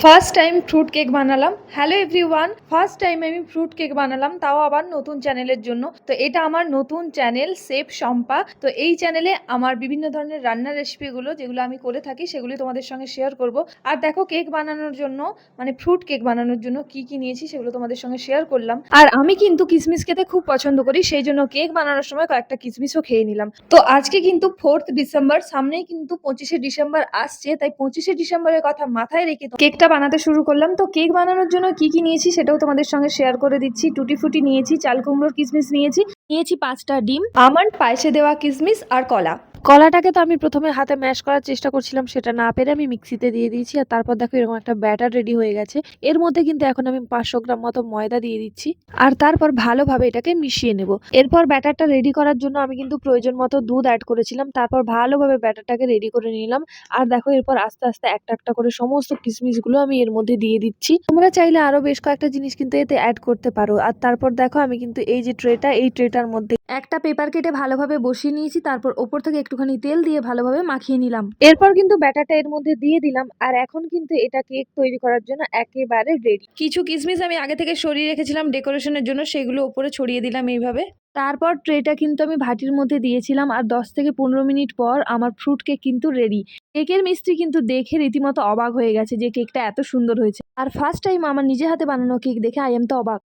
First time fruit cake বানালাম। Hello everyone, first time আমি fruit cake বানালাম, তাও আবার নতুন চ্যানেলের জন্য। তো এটা আমার নতুন চ্যানেল শেফ শম্পা। তো এই চ্যানেলে আমার বিভিন্ন ধরনের রান্নার রেসিপিগুলো যেগুলো আমি করে থাকি সেগুলি তোমাদের সঙ্গে শেয়ার করব। আর দেখো কেক বানানোর জন্য মানে ফ্রুট কেক বানানোর জন্য কি কি নিয়েছি সেগুলো তোমাদের সঙ্গে শেয়ার করলাম। আর আমি কিন্তু কিশমিশ খেতে খুব পছন্দ করি, সেই জন্য কেক বানানোর সময় কয়েকটা কিশমিশও খেয়ে নিলাম। তো আজকে কিন্তু 4th ডিসেম্বর, সামনেই কিন্তু 25শে ডিসেম্বর আসছে, তাই 25শে ডিসেম্বরের কথা মাথায় রেখে কেকটা বানাতে শুরু করলাম। তো কেক বানানোর জন্য কি কি নিয়েছি সেটাও তোমাদের সঙ্গে শেয়ার করে দিচ্ছি। টুটি ফুটি নিয়েছি, চাল কুমড়োর কিশমিশ নিয়েছি 5টা ডিম, আমন্ড, পায়েসে দেওয়া কিশমিশ আর কলা। কলাটাকে তো আমি প্রথমে হাতে ম্যাশ করার চেষ্টা করছিলাম, সেটা না পেরে আমি মিক্সিতে দিয়ে দিয়েছি। আর তারপর দেখো এরকম একটা ব্যাটার রেডি হয়ে গেছে। এর মধ্যে কিন্তু এখন আমি 500 গ্রাম মতো ময়দা দিয়ে দিচ্ছি, আর তারপর ভালোভাবে এটাকে মিশিয়ে নেব। এরপর ব্যাটারটা রেডি করার জন্য আমি কিন্তু প্রয়োজন মতো দুধ অ্যাড করেছিলাম, তারপর ভালোভাবে ব্যাটারটাকে রেডি করে নিলাম। আর দেখো এরপর আস্তে আস্তে একটা একটা করে সমস্ত কিশমিশগুলো আমি এর মধ্যে দিয়ে দিচ্ছি। তোমরা চাইলে আরো বেশ কয়েকটা জিনিস কিন্তু এতে অ্যাড করতে পারো। আর তারপর দেখো আমি কিন্তু এই যে ট্রেটা, এই ট্রেটার মধ্যে একটা পেপার কেটে ভালোভাবে বসিয়ে নিয়েছি, তারপর ওপর থেকে একটুখানি তেল দিয়ে ভালোভাবে মাখিয়ে নিলাম। এরপর কিন্তু ব্যাটারটা এর মধ্যে দিয়ে দিলাম, আর এখন কিন্তু এটা কেক তৈরি করার জন্য একেবারে রেডি। কিছু কিশমিশ আমি আগে থেকে সরিয়ে রেখেছিলাম ডেকোরেশনের জন্য, সেগুলো উপরে ছড়িয়ে দিলাম এইভাবে। তারপর ট্রেটা কিন্তু আমি ভাটির মধ্যে দিয়েছিলাম, আর 10 থেকে 15 মিনিট পর আমার ফ্রুট কেক কিন্তু রেডি। কেকের মিস্ত্রি কিন্তু দেখে রীতিমতো অবাক হয়ে গেছে যে কেকটা এত সুন্দর হয়েছে। আর ফার্স্ট টাইম আমার নিজের হাতে বানানো কেক দেখে আই এম তো অবাক।